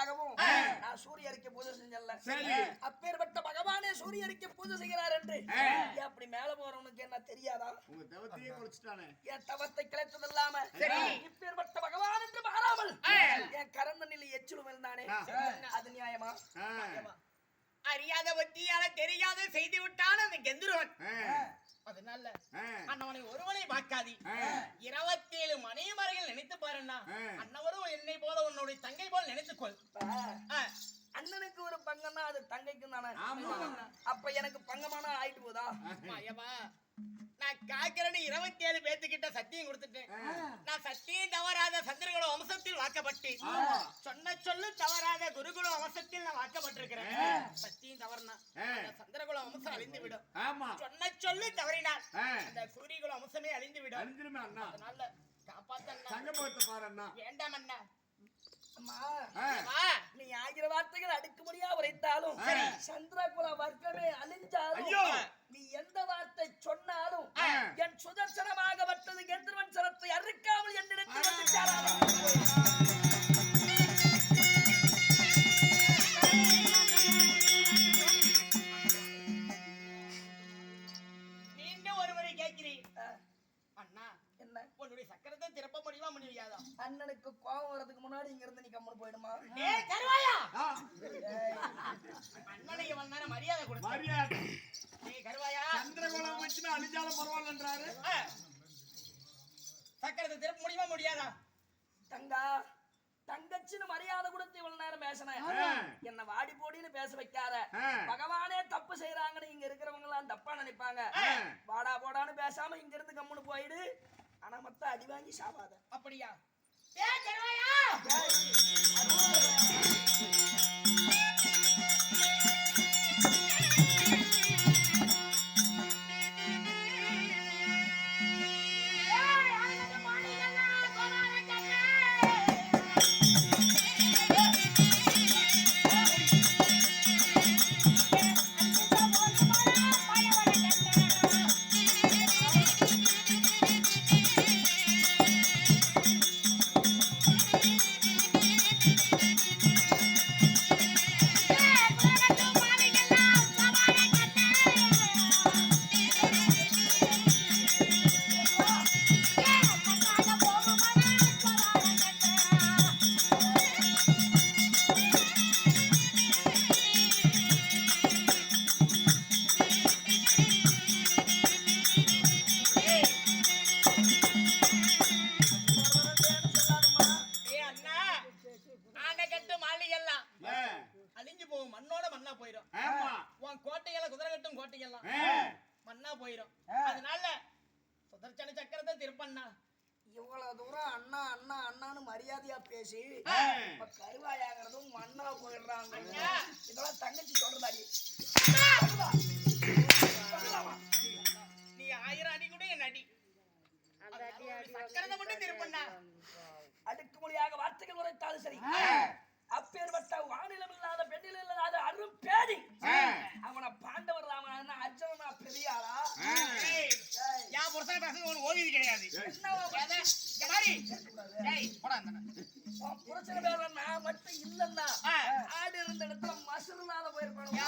என்பதற்காகவும் நான் சூரியருக்கு பூஜை செஞ்சல. அப்பேற்பட்ட பகவானே சூரியருக்கு பூஜை செய்கிறார் என்று அப்படி மேல போறவனுக்கு என்ன தெரியாதா? உங்க தவத்தையே குளிச்சுட்டானே. என் தவத்தை கிளைத்தது இல்லாம இப்பேற்பட்ட பகவான் என்று மாறாமல் என் கரந்தனில் எச்சிலும் இருந்தானே, அது நியாயமா? அறியாத வட்டியால தெரியாத செய்து விட்டான் அந்த கெந்துருவன். அதனால அண்ணவனை ஒருவனை பார்க்காதி. 27 மனைமறைகள் நினைத்து பாருண்ணா. அண்ணவரும் என்னை போல உன்னுடைய தங்கை போல் நினைத்துக்கொள். அண்ணனுக்கு ஒரு பங்கம்னா அது தங்கைக்கு தானே. அப்ப எனக்கு பங்கமான ஆயிட்டு போதா? நான் காக்கிறேன்னு 27 பேத்துக்கிட்ட சத்தியம் கொடுத்துட்டேன். நான் சத்தியம் தவறாத சந்திரகுல வம்சத்தில் வாக்கப்பட்டு சொன்ன சொல்லு தவறாத குருகுல வம்சத்தில் நான் வாக்கப்பட்டிருக்கிறேன். சத்தியம் தவறுனா சந்திரகுல வம்சம் அழிந்து விடும். சொன்ன சொல்லு தவறினால் அந்த சூரியகுல வம்சமே அழிந்து விடும். அதனால காப்பாத்த வேண்டாம் அண்ணா. நீ 1000 வார்த்தைகள் அடுக்குமுறையா உரைத்தாலும் சந்திரகுல வர்க்கமே அழிஞ்சாலும் நீ எந்த வார்த்தை சொன்னாலும் என் சுதர்சனமாகப்பட்டது கெந்திரவன் சரத்தை அறுக்காமல் என்னிடத்தில் மீண்டும் ஒருமுறை கேட்கிறேன் அண்ணா, என்ன உன்னுடைய சக்கரத்தை திறப்ப முடியுமா முடியாதா? அண்ணனுக்கு கோபம் வரதுக்கு முன்னாடி இங்க இருந்து நீ கம்மன் போயிடுமா? ஏய் கருவாயா, அண்ணனுக்கு வந்தான மரியாதை கொடு. மரியாதை. ஏய் கருவாயா, சந்திரகுலம் வச்சுனா அழிஞ்சாலும் பரவாயில்லன்றாரு. சக்கரத்தை திறப்ப முடியுமா முடியாதா? தங்கா தங்கச்சின்னு மரியாதை கொடுத்து இவ்வளவு நேரம் பேசின என்ன வாடி போடின்னு பேச வைக்காத. பகவானே தப்பு செய்யறாங்கன்னு இங்க இருக்கிறவங்க எல்லாம் தப்பா நினைப்பாங்க. வாடா போடான்னு பேசாம இங்க இருந்து கம்முன்னு போயிடு. ஆனா மத்த அடி வாங்கி சாவாத. அப்படியா? ஏய் கருவாயா, மண்ணா போயிடும். அதனால சுதர்சன சக்கரத்தை திருப்பண்ணா. இவ்வளவு தூரம் அண்ணா அண்ணா அண்ணான்னு மரியாதையா பேசி கருவாயாகிறதும் மண்ணா போயிடுறாங்க. இதெல்லாம் தங்கச்சி சொல்றதாடி. நீ 1000 அடி கூட என் அடி. சக்கரத்தை மட்டும் திருப்பண்ணா. அடுக்குமொழியாக வார்த்தைகள் உரைத்தாலும் சரி. அப்பேற்பட்ட வானிலம் இல்லாத பெண்ணில் இல்லாத அரும் பேடி அவனை பாண்டவர் ராமன் அர்ஜுனா பெரியாரா? யா புருஷனை பேசுறது ஒரு ஓவியது கிடையாது. புருஷன பேர் நான் மட்டும் இல்லன்னா ஆடு இருந்த இடத்துல மசுருனால போயிருப்பானு.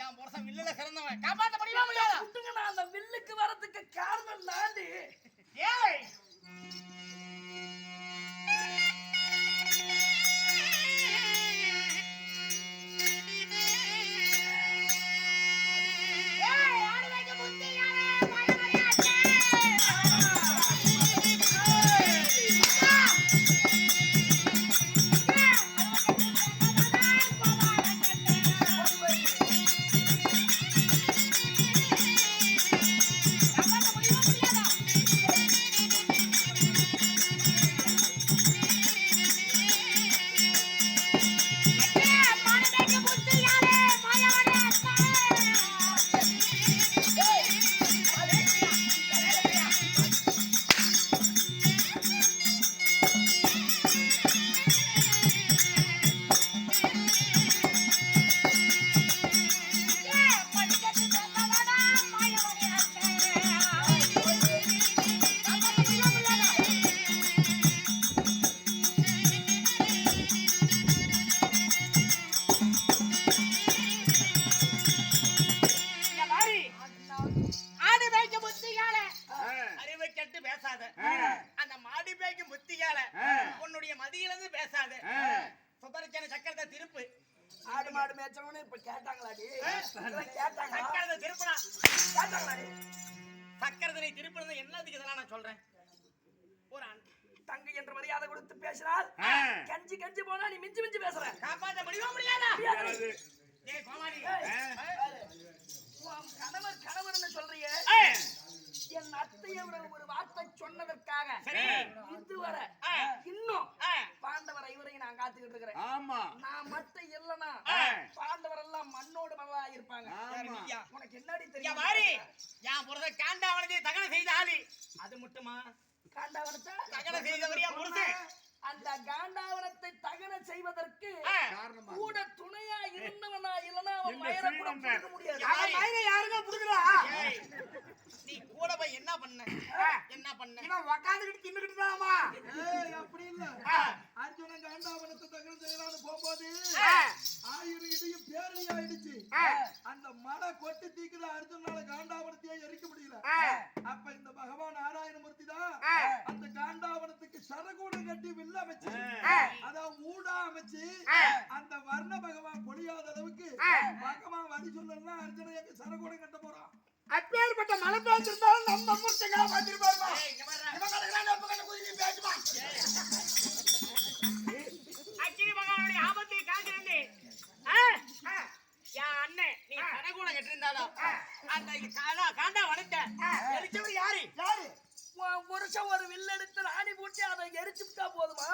என் புருஷன் வில்லுல சிறந்தவன். காப்பாற்ற முடியுமா முடியாதா? நான் அந்த வில்லுக்கு வரதுக்கு காரணம் நாடு. ஏய் மாடு மேய்ச்சவனு இப்ப கேட்டாங்களாடி கேட்டாங்க சக்கரத்தை திருப்பலாம் கேட்டாங்களாடி சக்கரத்தினை திருப்பணும் என்னதுக்கு இதெல்லாம் நான் சொல்றேன் ஒரு தங்கை என்று மரியாதை கொடுத்து பேசினால் கஞ்சி கஞ்சி போனா நீ மிஞ்சி மிஞ்சி பேசுற காப்பாற்ற முடியுமா முடியாதா முடியாது. ஏய் கோமாளி உன் கணவர் கணவர்னு சொல்றியே என் அத்தையை ஒரு வார்த்தை சொன்னதற்காக சரி. இதுவரை இன்னும் பாண்டவர் இவரையும் நான் காத்துக்கிட்டு இருக்கிறேன். ஆமா நான் மட்டும் இல்லனா பாண்டவர் எல்லாம் மண்ணோடு மண்ணா இருப்பாங்க. ஆமா. உனக்கு என்னடி யா தெரியும்? மாரி யா புரத காண்டாவனத்தை தகன செய்த ஆளி அது மட்டுமா காண்டாவனத்தை தகன செய்தவரியா புருஷன் அந்த காண்டாவனத்தை தகன செய்வதற்கு காரணமா கூட துணையா இருந்தவனா இல்லனா அவன் இல்ல, மயிரை கூட ஸ்ரீரங்கம். பிடிக்க முடியாது. அவன் மயிரை யாருக்கும் புடுங்கல ஏய், நீ கூட போய் என்ன பண்ண என்ன பண்ண இவன் உட்கார்ந்துகிட்டு தின்னுகிட்டு தாமா அப்படி இல்ல அர்ஜுனன் காண்டாவனத்தை தகனம் செய்யலான்னு போகும்போது ஆயுர் இடையும் பேரணி ஆயிடுச்சு. அந்த மலை கொட்டி தீக்குற அர்ஜுனால காண்டாவனத்தையே எரிக்க முடியல. அப்ப இந்த பகவான் நாராயணமூர்த்தி தான் அந்த காண்டாவனத்துக்கு சரகூடம் கட்டி வில்ல அமைச்சு அதான் ஊடா அமைச்சு அந்த வர்ண பகவான் பொழியாத அளவுக்கு பகவான் வழி சொல்லலாம் அர்ஜுனன் எங்க சரகூடம் கட்ட போறான். அப்பேற்பட்ட மலை பேசிருந்தாலும் நம்ம முட்டைக்காக பார்த்திருப்பாருமா ஏய், இங்க பாருடா. இவன் கணக்கு நம்ம கண்ண குதிச்சு பேசுமா அக்கினி பகவானுடைய ஆபத்தை காக்கிறேன் யா அண்ணன் நீ கனகூட கட்டிருந்தாலும் அந்த காண்டா வனத்தை எரிச்சவர் யாரு யாரு உன் புருஷன் ஒரு வில் எடுத்து ராணி பூட்டி அதை எரிச்சுட்டா போதுமா?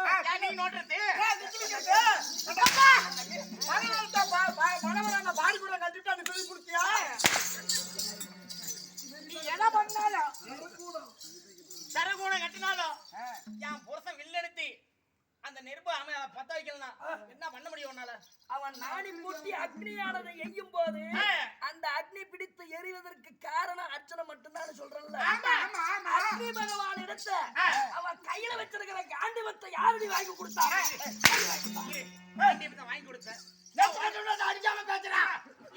நீ நோட்டுறது பாடி கூட கட்டிட்டு அந்த துணி குடுத்தியா நீ என்ன பண்ணாலும் சரகூடம் சரகூட கட்டினாலும் என் புருஷன் வில்லெடுத்து அந்த நெருப்பு பத்த வைக்கலாம் என்ன பண்ண முடியும் உன்னால அவன் நாடி பூட்டி அக்னியானதை எய்யும் போது அந்த அக்னி பிடித்து எரிவதற்கு காரணம் அர்ச்சனை மட்டும்தான் சொல்றேன்ல. அக்னி பகவான் எடுத்த அவன் கையில வச்சிருக்கிற காண்டிவத்தை யாரடி வாங்கி கொடுத்தாங்க? வாங்கி கொடுத்த அடிக்காம பேசுறா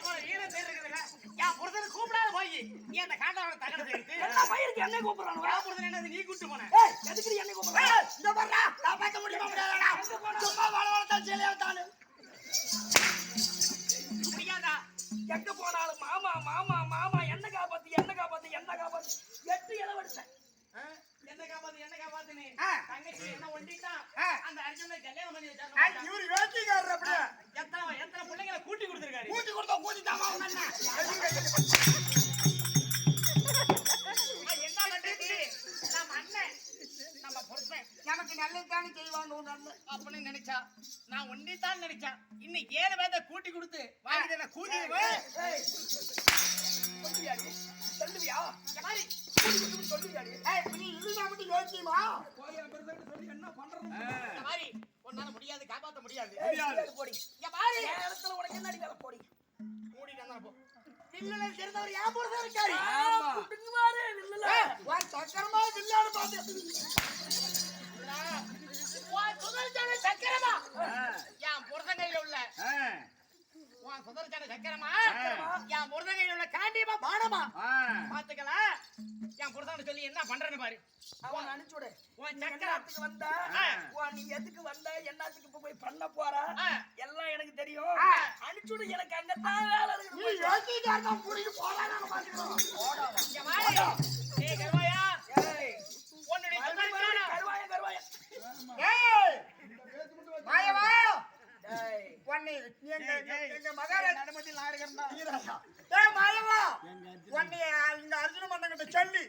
இவ்வளவு ஈரம் தெரியுதுல என் புருஷனை கூப்பிடாத போய் நீ அந்த காண்டாவோட தகன சேர்த்து என்ன பயிருக்கு என்னை கூப்பிடுறானு? என் புருஷன் என்னது நீ கூட்டு போன எதுக்கு என்னை கூப்பிடுற? இந்த பாருடா நான் பார்க்க முடியுமா முடியாதடா சும்மா வளவளத்தான் சேலையாத்தானு முடியாதா எங்க போனாலும் மாமா மாமா மாமா என்ன காப்பாத்து என்ன காப்பாத்து என்ன காப்பாத்து 8 இளவெடுத்தேன். என்ன காப்பாத்துன்னு தங்கச்சி என்ன ஒண்டிட்டான் அந்த அர்ஜுனை கல்யாணம் பண்ணி வச்சாரு இவரு யோசிக்காரு அப்படியே எத்தனை பிள்ளைங்களை கூட்டி கொடுத்துருக்காரு கூட்டி கொடுத்தா கூட்டி தாமா உங்க அண்ணன் என்ன பண்றது நம்ம அண்ணன் நம்ம புருஷன் எனக்கு நல்லதானே செய்வாங்க உங்க அண்ணன் அப்படின்னு நினைச்சா நான் ஒண்டித்தான் நினைச்சேன் இன்னும் 7 பேரை கூட்டி கொடுத்து வாங்கிட்டு என்ன கூட்டி சொல்லுவியாடி? சொல்லுவியா? இந்த மாதிரி சொல்லுவியாடி? நீ இல்லைன்னா மட்டும் யோசிக்குமா போய் பெருசாக சொல்லி என்ன பண்றது? இந்த மாதிரி உன்னால முடியாது காப்பாற்ற முடியாது வேலை போடி. இந்த மாதிரி என் இடத்துல உனக்கு என்னடி வேலை போடி? மூடிட்டு வந்தா போ வில்லல தெரிந்தவர் ஏன் புருஷன் இருக்காரு குடுங்குவாரு வில்லுல. உன் சக்கரமா வில்லாடு பாத்து சுதர்சன சக்கரமா என் புருஷன் கையில உள்ள உன் சுதர்சன சக்கரமா என் புருஷன் கையில உள்ள காண்டியமா பானமா பாத்துக்கலாம் என் புருஷன் சொல்லி என்ன பண்றேன்னு பாரு அவன் அனுப்பிச்சு விடு. உன் நீ சக்கரம் என்னத்துக்கு வந்த? நீ எதுக்கு வந்த? என்னத்துக்கு இப்ப போய் பண்ண போற? எல்லாம் எனக்கு தெரியும். அனுப்பிச்சு விடு. எனக்கு அங்கத்தான் வேலை நீ இருக்குது. யோசிக்காம புடிச்சு போலாம் நாங்க பாத்துக்கிறோம் இங்க வாடி. ஏய் கருவாயா ஏய், உன்னுடைய மறுபடியும் சுதர்சன கருவாய கருவாய. ஏய் மாயவா ஏய், உன்னை எங்க மகாராஜ் நடமத்தில் நான் இருக்கிறேன் ஏய் மாயவா உன்னை இந்த அர்ஜுன மன்னங்கிட்ட சொல்லி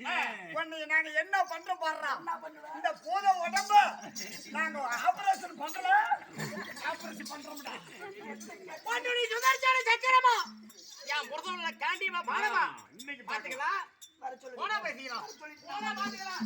உன்னை நாங்க என்ன பண்ற பாடுறோம் என்ன பண்ணுவ? இந்த பூத உடம்பு நாங்க ஆபரேஷன் பண்றோம் ஆபரேஷன் பண்றோம்டா உன்னுடைய சுதர்சன சக்கரமா என் புருஷன் காண்டியமா பானமா பாத்துக்கலாம் வர சொல்லு. போனா பேசிக்கலாம் சொல்லிட்டு போனா பாத்துக்கலாம்